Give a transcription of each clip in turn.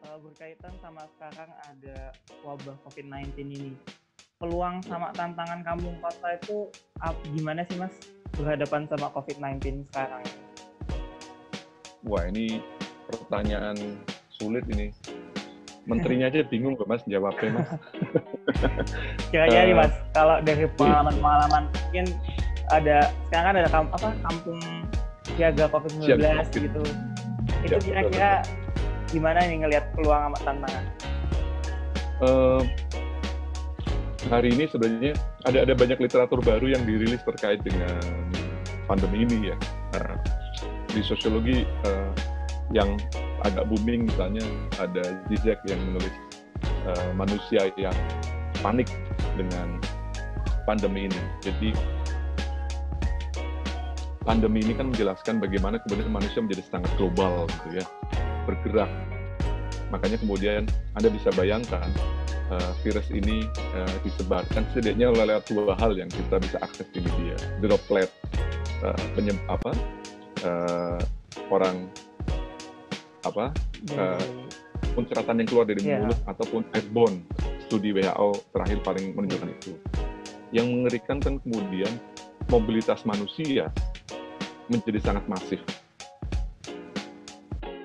Kalau berkaitan sama sekarang ada wabah COVID-19 ini, peluang sama tantangan kampung kota itu gimana sih Mas berhadapan sama COVID-19 sekarang? Wah, ini pertanyaan sulit ini. Menterinya aja bingung kok Mas jawabnya Mas. Kira-kira nih Mas, kalau dari pengalaman mungkin ada sekarang ada kampung siaga COVID-19 gitu. Itu kira-kira gimana nih ngelihat peluang sama tantangan? Hari ini sebenarnya ada banyak literatur baru yang dirilis terkait dengan pandemi ini ya. Di sosiologi yang agak booming misalnya ada Zizek yang menulis manusia yang panik dengan pandemi ini. Jadi pandemi ini kan menjelaskan bagaimana kemudian manusia menjadi sangat global gitu ya, bergerak. Makanya kemudian Anda bisa bayangkan virus ini disebarkan setidaknya lewat dua hal yang kita bisa akses di media. Droplet, orang muncratan yang keluar dari mulut ataupun airborne. Studi WHO terakhir paling menunjukkan itu. Yang mengerikan kan kemudian mobilitas manusia menjadi sangat masif.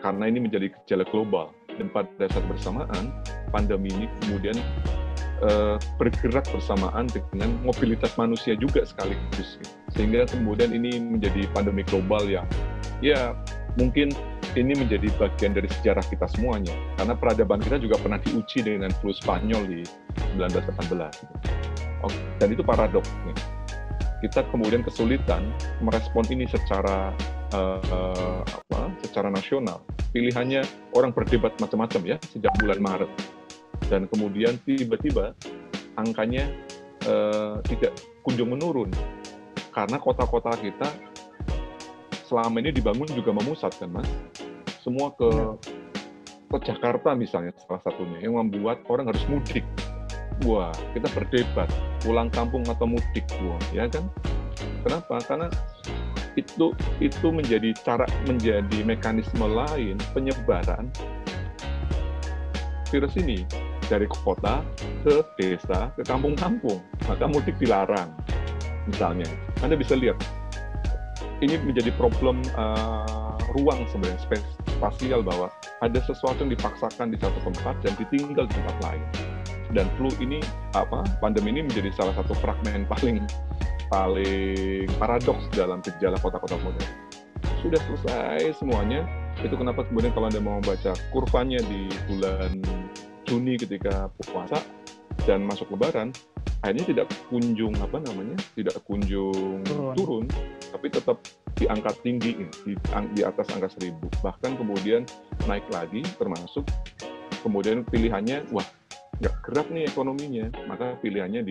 Karena ini menjadi gejala global. Dan pada saat bersamaan, pandemi ini kemudian bergerak bersamaan dengan mobilitas manusia juga sekaligus. Sehingga kemudian ini menjadi pandemi global yang ya mungkin ini menjadi bagian dari sejarah kita semuanya. Karena peradaban kita juga pernah diuji dengan flu Spanyol di 1918. Dan itu paradoks nih. Kita kemudian kesulitan merespon ini secara nasional. Pilihannya orang berdebat macam-macam ya sejak bulan Maret. Dan kemudian tiba-tiba angkanya tidak kunjung menurun. Karena kota-kota kita selama ini dibangun juga memusat kan Mas. Semua ke Jakarta misalnya salah satunya yang membuat orang harus mudik. Wah, kita berdebat pulang kampung atau mudik, wah, ya kan? Kenapa? Karena itu menjadi mekanisme lain penyebaran virus ini dari kota ke desa ke kampung-kampung. Maka mudik dilarang. Misalnya, Anda bisa lihat ini menjadi problem ruang sebenarnya spasial bahwa ada sesuatu yang dipaksakan di satu tempat dan ditinggal di tempat lain. Dan flu ini pandemi ini menjadi salah satu fragmen paling paradoks dalam gejala kota-kota modern. Sudah selesai semuanya. Itu kenapa kemudian kalau Anda mau baca kurvanya di bulan Juni ketika puasa dan masuk Lebaran, akhirnya tidak kunjung turun, tapi tetap di angka tinggi di atas angka 1.000. Bahkan kemudian naik lagi, termasuk kemudian pilihannya, wah nggak gerak nih ekonominya, maka pilihannya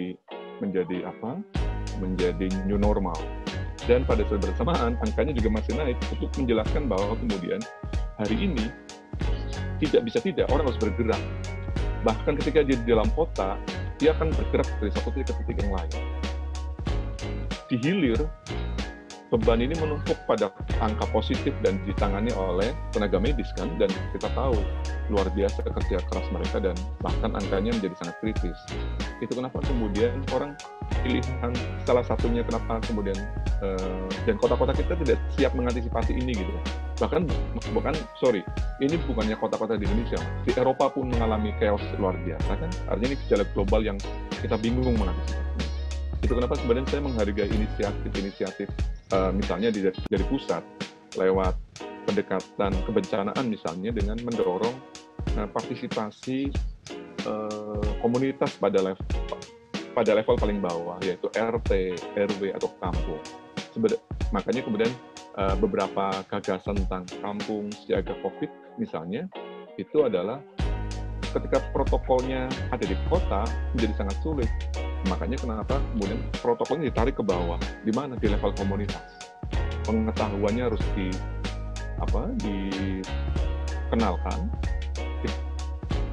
menjadi new normal. Dan pada saat bersamaan angkanya juga masih naik untuk menjelaskan bahwa kemudian hari ini tidak orang harus bergerak. Bahkan ketika dia di dalam kota, dia akan bergerak dari satu titik ke titik yang lain. Di hilir, beban ini menumpuk pada angka positif dan ditangani oleh tenaga medis kan, dan kita tahu luar biasa kerja keras mereka dan bahkan angkanya menjadi sangat kritis. Itu kenapa kemudian orang pilihan salah satunya kenapa kemudian dan kota-kota kita tidak siap mengantisipasi ini gitu. Ini bukannya kota-kota di Indonesia, di Eropa pun mengalami chaos luar biasa kan. Artinya ini gejala global yang kita bingung mengantisipasi. Itu kenapa sebenarnya saya menghargai inisiatif misalnya dari pusat lewat pendekatan kebencanaan misalnya dengan mendorong partisipasi komunitas pada level paling bawah, yaitu RT, RW atau kampung. Makanya kemudian beberapa gagasan tentang kampung siaga COVID misalnya itu adalah ketika protokolnya ada di kota menjadi sangat sulit. Makanya kenapa kemudian protokolnya ditarik ke bawah, di mana di level komunitas. Pengetahuannya harus dikenalkan,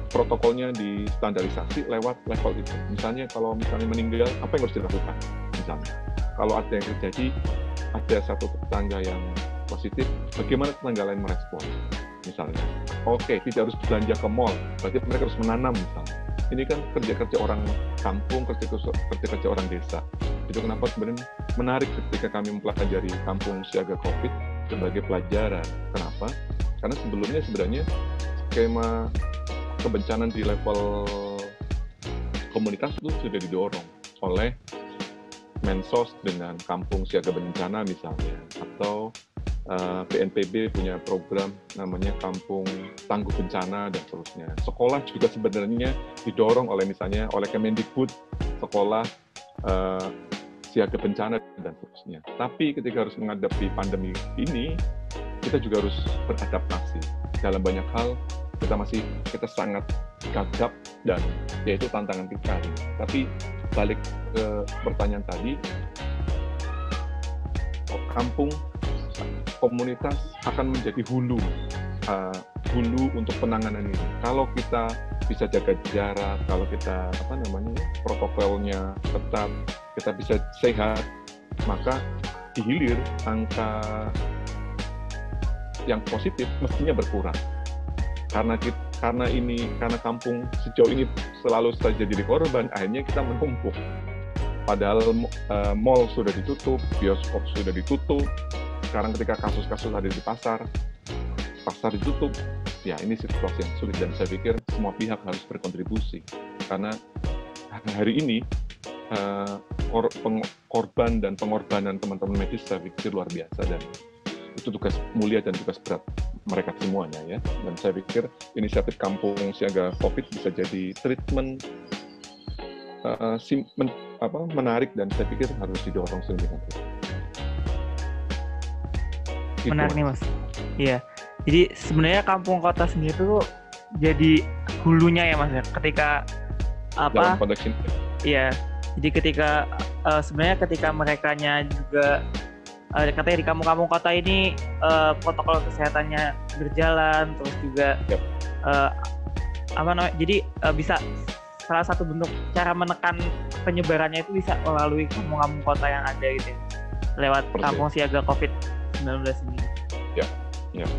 protokolnya distandarisasi lewat level itu. Misalnya kalau meninggal, apa yang harus dilakukan? Misalnya, kalau ada yang terjadi, ada satu tetangga yang positif, bagaimana tetangga lain merespon? Misalnya, Oke, tidak harus belanja ke mall, berarti mereka harus menanam misalnya. Ini kan kerja-kerja orang kampung, kerja-kerja orang desa. Itu kenapa sebenarnya menarik ketika kami mempelajari kampung siaga COVID sebagai pelajaran. Kenapa? Karena sebelumnya sebenarnya skema kebencanaan di level komunitas itu sudah didorong oleh Mensos dengan kampung siaga bencana misalnya, atau BNPB punya program namanya Kampung Tangguh Bencana dan seterusnya. Sekolah juga sebenarnya didorong oleh misalnya oleh Kemendikbud, sekolah siaga bencana dan seterusnya. Tapi ketika harus menghadapi pandemi ini, kita juga harus beradaptasi. Dalam banyak hal kita sangat gagap dan yaitu tantangan kita. Tapi balik ke pertanyaan tadi, kampung komunitas akan menjadi hulu untuk penanganan ini. Kalau kita bisa jaga jarak, kalau kita protokolnya ketat, kita bisa sehat, maka di hilir angka yang positif mestinya berkurang. Karena kampung sejauh ini selalu saja jadi korban, akhirnya kita menumpuk. Padahal mall sudah ditutup, bioskop sudah ditutup. Sekarang ketika kasus-kasus ada di pasar ditutup, ya ini situasi yang sulit dan saya pikir semua pihak harus berkontribusi. Karena hari ini korban dan pengorbanan teman-teman medis saya pikir luar biasa dan itu tugas mulia dan tugas berat mereka semuanya ya. Dan saya pikir inisiatif Kampung Siaga COVID bisa jadi treatment menarik dan saya pikir harus didorong sedemikian rupa. Gitu, menarik nih Mas. Iya. Jadi sebenarnya kampung kota sendiri itu jadi hulunya ya Mas ya. Ketika dalam konteks ini. Iya. Jadi ketika sebenarnya ketika merekanya juga katanya di kampung-kampung kota ini protokol kesehatannya berjalan, terus juga jadi bisa salah satu bentuk cara menekan penyebarannya itu bisa melalui kampung-kampung kota yang ada gitu ya, lewat kampung siaga COVID-19 ini. Ya.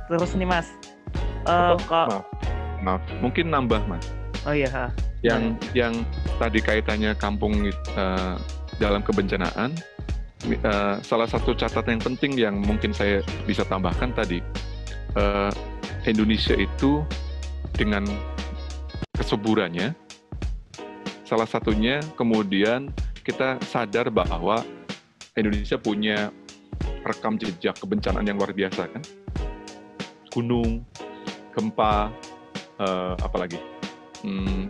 Terus nih Mas, maaf, mungkin nambah Mas. Oh iya. Yang tadi kaitannya kampung dalam kebencanaan, salah satu catatan yang penting yang mungkin saya bisa tambahkan tadi, Indonesia itu dengan kesuburannya, salah satunya kemudian kita sadar bahwa Indonesia punya rekam jejak kebencanaan yang luar biasa kan, gunung, gempa, apalagi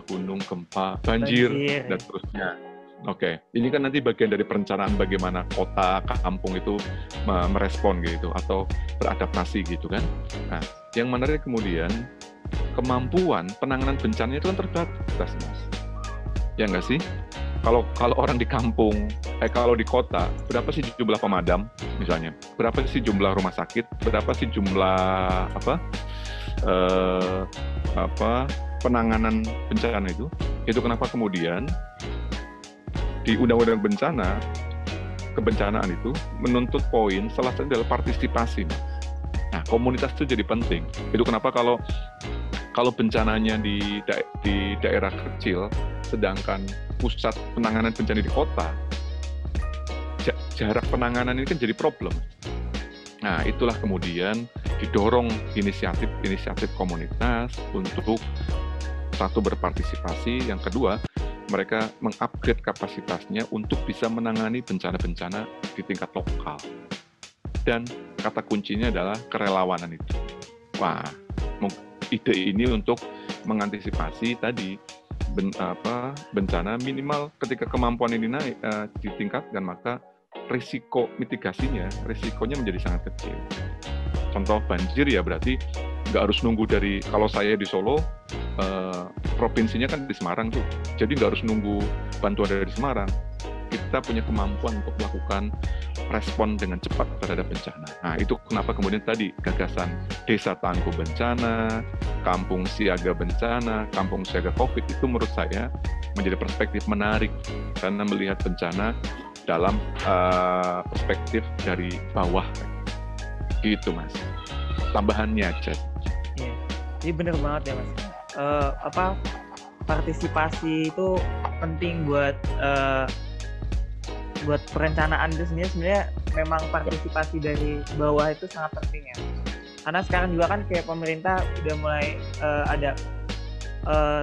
gunung, gempa, banjir dan seterusnya. Oke, ini kan nanti bagian dari perencanaan bagaimana kota, kampung itu merespon gitu atau beradaptasi gitu kan. Nah, yang menarik kemudian kemampuan penanganan bencana itu kan terbatas, Mas. Ya nggak sih? Kalau orang di kampung, kalau di kota, berapa sih jumlah pemadam misalnya? Berapa sih jumlah rumah sakit? Berapa sih jumlah penanganan bencana itu? Itu kenapa kemudian di Undang-Undang Kebencanaan itu menuntut poin salah satu adalah partisipasi. Nah, komunitas itu jadi penting. Itu kenapa kalau bencananya di daerah kecil, sedangkan pusat penanganan bencana di kota, jarak penanganan ini kan jadi problem. Nah, itulah kemudian didorong inisiatif komunitas untuk satu berpartisipasi, yang kedua mereka mengupgrade kapasitasnya untuk bisa menangani bencana-bencana di tingkat lokal. Dan kata kuncinya adalah kerelawanan itu. Wah, ide ini untuk mengantisipasi tadi bencana minimal ketika kemampuan ini naik ditingkatkan, maka risikonya menjadi sangat kecil. Contoh banjir ya berarti nggak harus nunggu dari, kalau saya di Solo, provinsinya kan di Semarang tuh, jadi nggak harus nunggu bantuan dari Semarang. Kita punya kemampuan untuk melakukan respon dengan cepat terhadap bencana. Nah, itu kenapa kemudian tadi gagasan Desa Tangguh Bencana, Kampung Siaga Bencana, Kampung Siaga COVID itu menurut saya menjadi perspektif menarik karena melihat bencana dalam perspektif dari bawah. Gitu, Mas. Tambahannya aja. Jadi bener banget ya Mas. Partisipasi itu penting buat perencanaan itu sendiri. Sebenarnya memang partisipasi dari bawah itu sangat penting ya. Karena sekarang juga kan kayak pemerintah udah mulai ada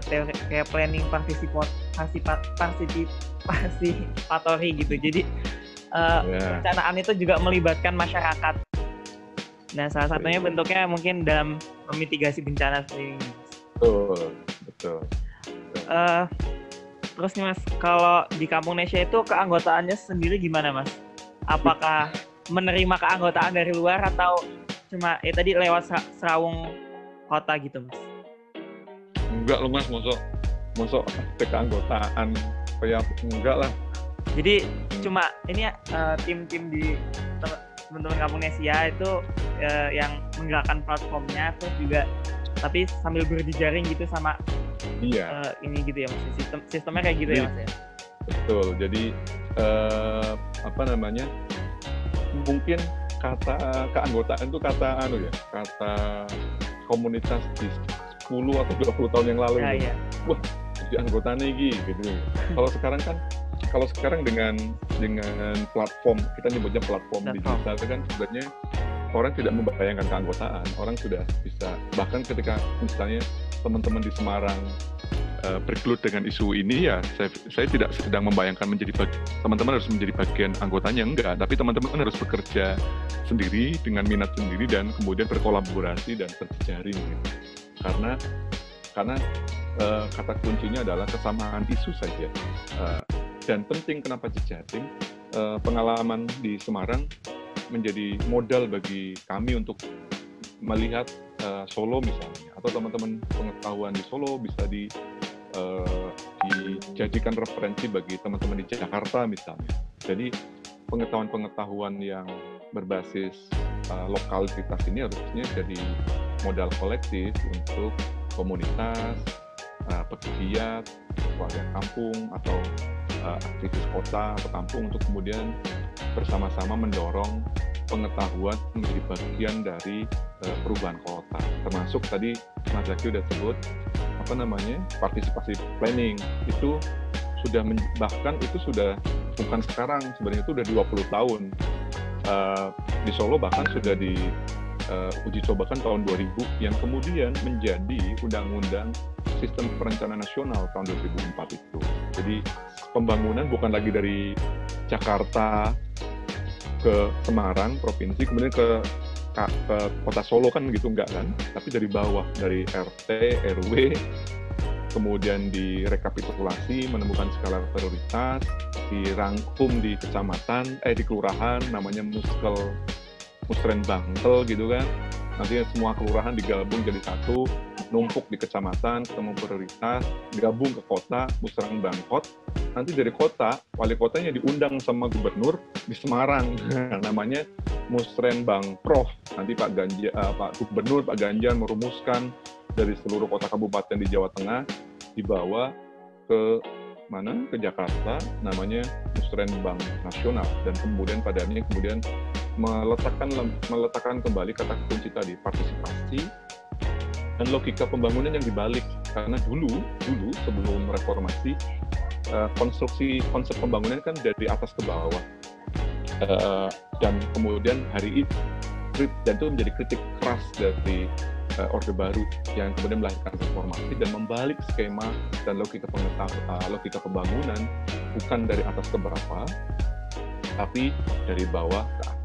teori kayak planning partisipatory gitu. Jadi perencanaan itu juga melibatkan masyarakat. Nah, salah satunya bentuknya mungkin dalam memitigasi bencana sendiri. Betul. Terus nih Mas, kalau di Kampung Nesya itu keanggotaannya sendiri gimana Mas? Apakah menerima keanggotaan dari luar atau cuma tadi lewat serawung kota gitu Mas? Enggak loh Mas, mosok keanggotaan kayak enggak lah. Jadi cuma ini ya tim-tim di teman-teman Kampung Nesya itu yang menggerakkan platformnya, terus juga tapi sambil berjejaring gitu sama ini gitu ya Mas, sistemnya kayak gitu. Jadi, ya Mas ya. Betul. Jadi mungkin kata keanggotaan itu kata komunitas di 10 atau 20 tahun yang lalu. Iya. Wah, jadi anggotanya gitu. Kalau sekarang dengan platform, kita nyebutnya platform digital kan sebenarnya orang tidak membayangkan keanggotaan, orang sudah bisa, bahkan ketika misalnya teman-teman di Semarang bergelut dengan isu ini ya, saya tidak sedang membayangkan teman-teman harus menjadi bagian anggotanya, enggak, tapi teman-teman harus bekerja sendiri dengan minat sendiri dan kemudian berkolaborasi dan berjejaring gitu. Karena kata kuncinya adalah kesamaan isu saja. Dan penting kenapa jejaring, pengalaman di Semarang menjadi modal bagi kami untuk melihat Solo misalnya, atau teman-teman pengetahuan di Solo bisa dijadikan referensi bagi teman-teman di Jakarta misalnya. Jadi pengetahuan yang berbasis lokalitas ini harusnya jadi modal kolektif untuk komunitas, pegiat, warga kampung, atau aktivis kota atau kampung untuk kemudian bersama-sama mendorong pengetahuan menjadi bagian dari perubahan kota. Termasuk tadi Mas Zaki udah sebut partisipasi planning itu sudah bahkan itu sudah bukan sekarang, sebenarnya itu udah 20 tahun. Di Solo bahkan sudah uji cobakan tahun 2000 yang kemudian menjadi Undang-Undang Sistem Perencanaan Nasional tahun 2004 itu. Jadi pembangunan bukan lagi dari Jakarta ke Semarang provinsi kemudian ke kota Solo kan gitu, enggak kan, tapi dari bawah, dari RT, RW, kemudian direkapitulasi, menemukan skala prioritas, dirangkum di kecamatan, di kelurahan, namanya Musren Bangkel gitu kan. Nanti semua kelurahan digabung jadi satu, numpuk di kecamatan, ketemu prioritas, gabung ke kota, Musren Bangkot. Nanti dari kota, wali kotanya diundang sama gubernur di Semarang, namanya Musren Bangprof. Nanti Pak Gubernur, Pak Ganjar merumuskan dari seluruh kota kabupaten di Jawa Tengah, dibawa ke Jakarta, namanya Musrenbang Nasional, dan kemudian padanya meletakkan kembali kata kunci tadi, partisipasi dan logika pembangunan yang dibalik. Karena dulu sebelum reformasi, konsep pembangunan kan dari atas ke bawah, dan kemudian hari itu dan itu menjadi kritik keras dari Orde Baru yang kemudian melahirkan reformasi dan membalik skema dan logika pembangunan, bukan dari atas ke bawah, tapi dari bawah ke atas.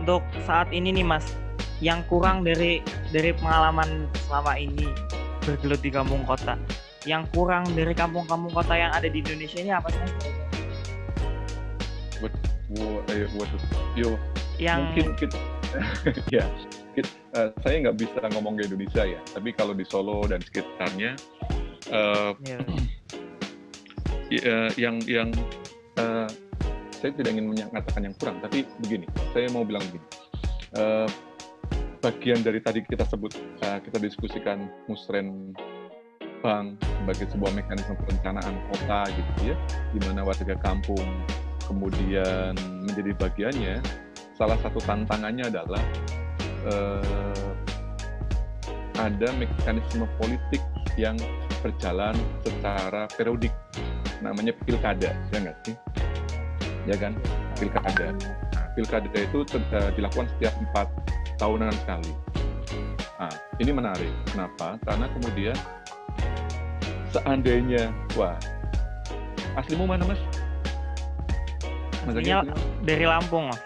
Untuk saat ini nih Mas, yang kurang dari pengalaman selama ini bergelut di kampung kota, yang kurang dari kampung-kampung kota yang ada di Indonesia ini apa sih Mas? Mungkin saya nggak bisa ngomong ke Indonesia ya, tapi kalau di Solo dan sekitarnya, saya tidak ingin mengatakan yang kurang, tapi begini, saya mau bilang begini, bagian dari tadi kita diskusikan Musrenbang sebagai sebuah mekanisme perencanaan kota gitu ya, di mana warga kampung kemudian menjadi bagiannya. salah satu tantangannya adalah ada mekanisme politik yang berjalan secara periodik, namanya pilkada, ya nggak sih? Ya kan, pilkada. Nah, pilkada itu dilakukan setiap 4 tahunan sekali. Nah, ini menarik. Kenapa? Karena kemudian seandainya, wah, aslimu mana, Mas? Aslinya dari Lampung, Mas.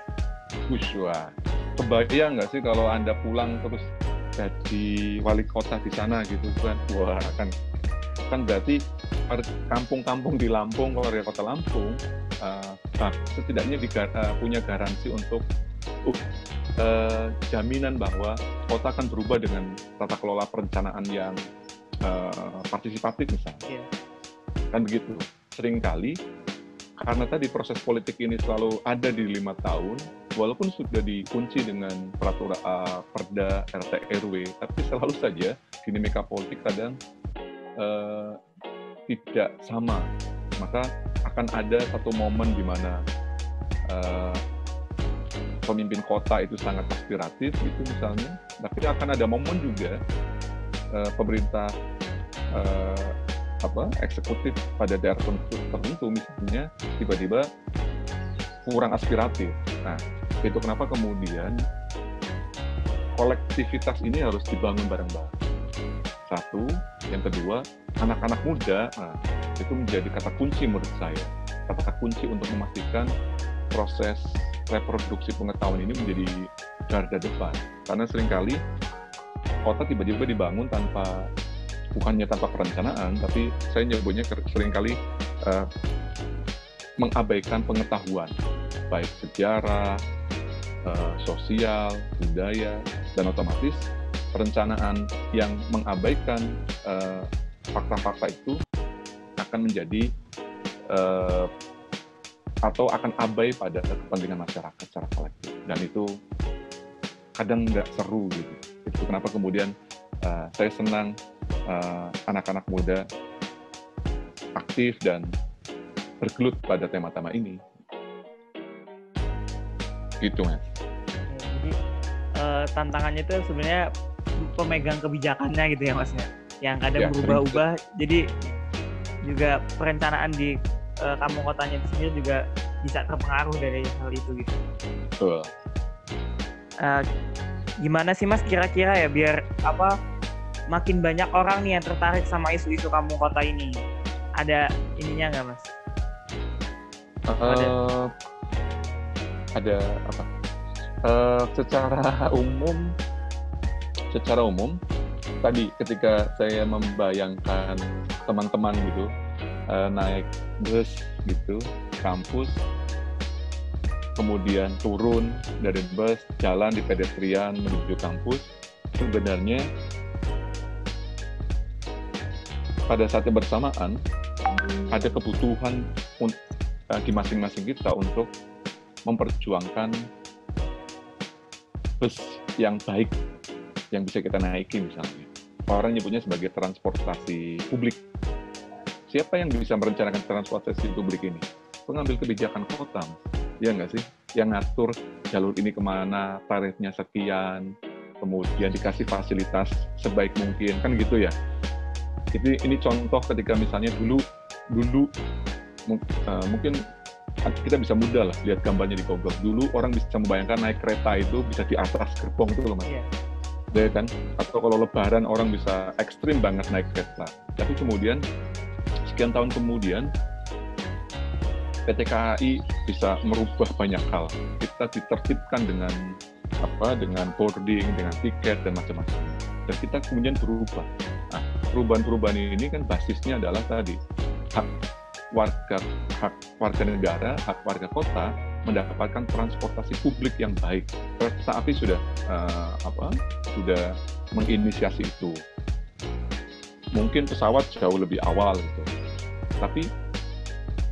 Wah, kebayang nggak sih kalau Anda pulang terus jadi wali kota di sana gitu kan? Wah, kan berarti kampung-kampung di Lampung, warga kota Lampung, setidaknya punya garansi untuk jaminan bahwa kota akan berubah dengan tata kelola perencanaan yang partisipatif misalnya. Kan begitu. Seringkali karena tadi proses politik ini selalu ada di 5 tahun, walaupun sudah dikunci dengan peraturan Perda RT RW, tapi selalu saja dinamika politik kadang tidak sama. Maka akan ada satu momen di mana pemimpin kota itu sangat aspiratif gitu misalnya, tapi akan ada momen juga pemerintah eksekutif pada daerah tertentu misalnya tiba-tiba kurang aspiratif. Nah, itu kenapa kemudian kolektivitas ini harus dibangun bareng-bareng. Satu, yang kedua, anak-anak muda, itu menjadi kata kunci menurut saya. Kata kunci untuk memastikan proses reproduksi pengetahuan ini menjadi garda depan. Karena seringkali kota tiba-tiba dibangun bukannya tanpa perencanaan, tapi saya nyebutnya seringkali mengabaikan pengetahuan, baik sejarah, sosial, budaya, dan otomatis perencanaan yang mengabaikan fakta-fakta itu akan menjadi atau akan abai pada kepentingan masyarakat secara kolektif, dan itu kadang nggak seru gitu. Itu kenapa kemudian saya senang anak-anak muda aktif dan bergelut pada tema-tema ini. Gitu, Mas. Jadi tantangannya itu sebenarnya pemegang kebijakannya gitu ya, Mas ya. Yang kadang berubah-ubah, jadi juga perencanaan di kampung kotanya itu sendiri juga bisa terpengaruh dari hal itu gitu. Betul. Gimana sih Mas kira-kira ya biar makin banyak orang nih yang tertarik sama isu-isu kampung kota ini? Ada ininya nggak, Mas? Ada apa? Secara umum, tadi ketika saya membayangkan teman-teman gitu naik bus gitu, kampus, kemudian turun dari bus, jalan di pedestrian menuju kampus, sebenarnya pada saat yang bersamaan ada kebutuhan di masing-masing kita untuk memperjuangkan bus yang baik yang bisa kita naiki misalnya. Orang nyebutnya sebagai transportasi publik. Siapa yang bisa merencanakan transportasi publik ini? Pengambil kebijakan kota, ya nggak sih? Yang ngatur jalur ini kemana, tarifnya sekian, kemudian dikasih fasilitas sebaik mungkin, kan gitu ya. Ini contoh ketika misalnya dulu mungkin kita bisa mudah lah lihat gambarnya di Google. Dulu orang bisa membayangkan naik kereta itu bisa di atas gerbong itu loh, Mas. Ya kan? Atau kalau lebaran orang bisa ekstrim banget naik kereta. Tapi kemudian sekian tahun kemudian PT KAI bisa merubah banyak hal. Kita ditertibkan dengan boarding, dengan tiket dan macam-macam. Dan kita kemudian berubah. Nah, perubahan-perubahan ini kan basisnya adalah tadi hak warga negara, hak warga kota mendapatkan transportasi publik yang baik. Kereta api sudah menginisiasi itu. Mungkin pesawat jauh lebih awal gitu. Tapi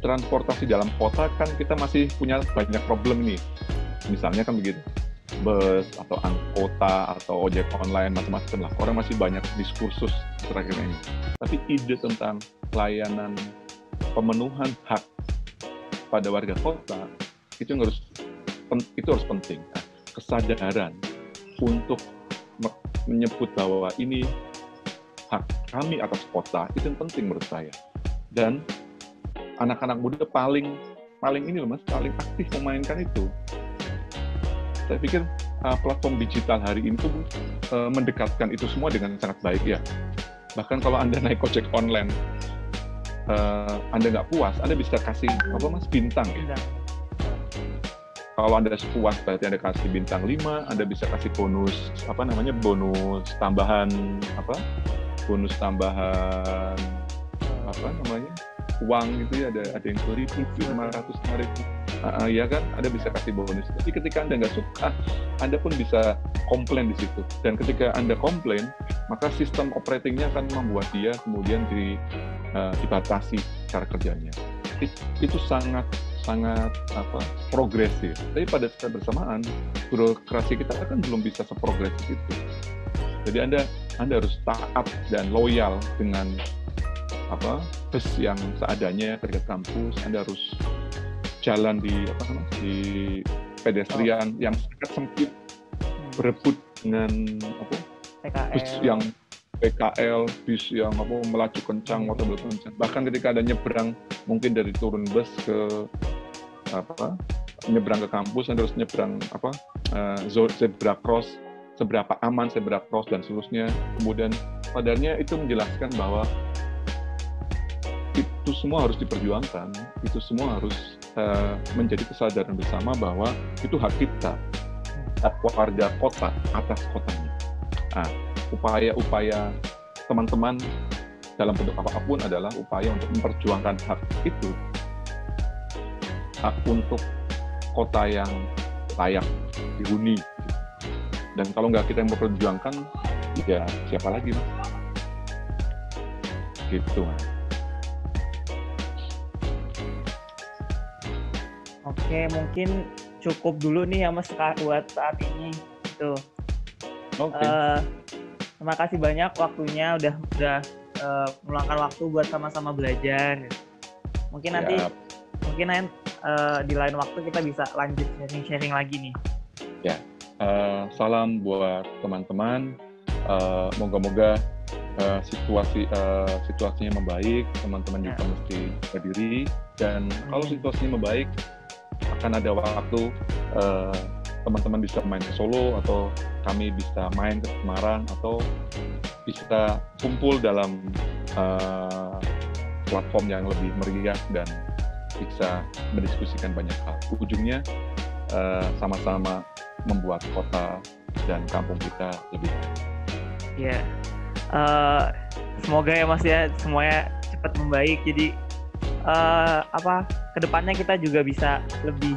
transportasi dalam kota kan kita masih punya banyak problem nih. Misalnya kan begitu. Bus atau angkota atau ojek online macam-macam lah. Orang masih banyak diskursus terakhir ini. Tapi ide tentang layanan pemenuhan hak pada warga kota itu yang harus itu harus penting. Nah, kesadaran untuk menyebut bahwa ini hak kami atas kota itu yang penting menurut saya. Dan anak-anak muda paling ini loh Mas, paling aktif memainkan itu. Saya pikir platform digital hari ini tuh mendekatkan itu semua dengan sangat baik ya. Bahkan kalau Anda naik ojek online, Anda nggak puas, Anda bisa kasih apa Mas, bintang ya. Kalau Anda puas berarti Anda kasih bintang 5, Anda bisa kasih bonus bonus tambahan uang gitu ya, ada yang 2.000, 500, 5.000. Ya kan, Anda bisa kasih bonus. Tapi ketika Anda nggak suka, Anda pun bisa komplain di situ. Dan ketika Anda komplain, maka sistem operatingnya akan membuat dia kemudian dibatasi cara kerjanya. Itu sangat progresif. Tapi pada saat bersamaan, birokrasi kita kan belum bisa seprogresif itu. Jadi Anda harus taat dan loyal dengan bus yang seadanya ketika kampus. Anda harus jalan di pedestrian yang sangat sempit, berebut dengan bus yang PKL, bis yang melaju kencang, motor kencang. Bahkan ketika ada nyebrang, mungkin dari turun bus ke nyebrang ke kampus, Anda harus nyebrang zebra cross, seberapa aman zebra cross dan seterusnya. Kemudian padarnya itu menjelaskan bahwa itu semua harus diperjuangkan, itu semua harus menjadi kesadaran bersama bahwa itu hak kita, hak warga kota atas kotanya. Nah, upaya teman-teman dalam bentuk apapun adalah upaya untuk memperjuangkan hak itu, hak untuk kota yang layak dihuni. Dan kalau nggak kita yang memperjuangkan, ya siapa lagi, Mas? Gitu, Mas. Oke, mungkin cukup dulu nih ya Mas buat saat ini. Gitu. Oke. Terima kasih banyak waktunya udah meluangkan waktu buat sama-sama belajar. Mungkin nanti di lain waktu kita bisa lanjut sharing lagi nih. Ya, salam buat teman-teman. Moga-moga situasinya membaik, teman-teman juga mesti berdiri. Dan kalau situasinya membaik, akan ada waktu teman-teman bisa main ke Solo, atau kami bisa main ke Semarang, atau bisa kumpul dalam platform yang lebih meriah dan bisa mendiskusikan banyak hal. Ujungnya sama-sama membuat kota dan kampung kita lebih baik. Ya, semoga ya Mas ya semuanya cepat membaik. Jadi kedepannya kita juga bisa lebih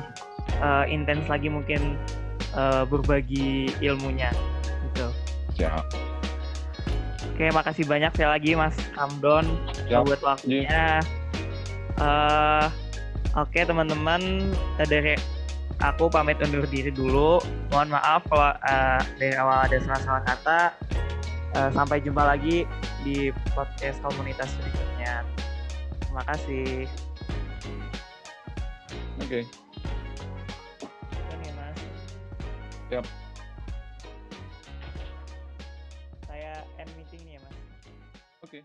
intens lagi mungkin berbagi ilmunya gitu. Siap. Oke, makasih banyak sekali lagi Mas Hamdon buat waktunya. Oke teman-teman, dari aku pamit undur diri dulu. Mohon maaf kalau dari awal ada salah-salah kata. Sampai jumpa lagi di podcast komunitas berikutnya. Terima kasih. Oke. Ini Mas. Siap. Saya end meeting nih ya Mas. Oke.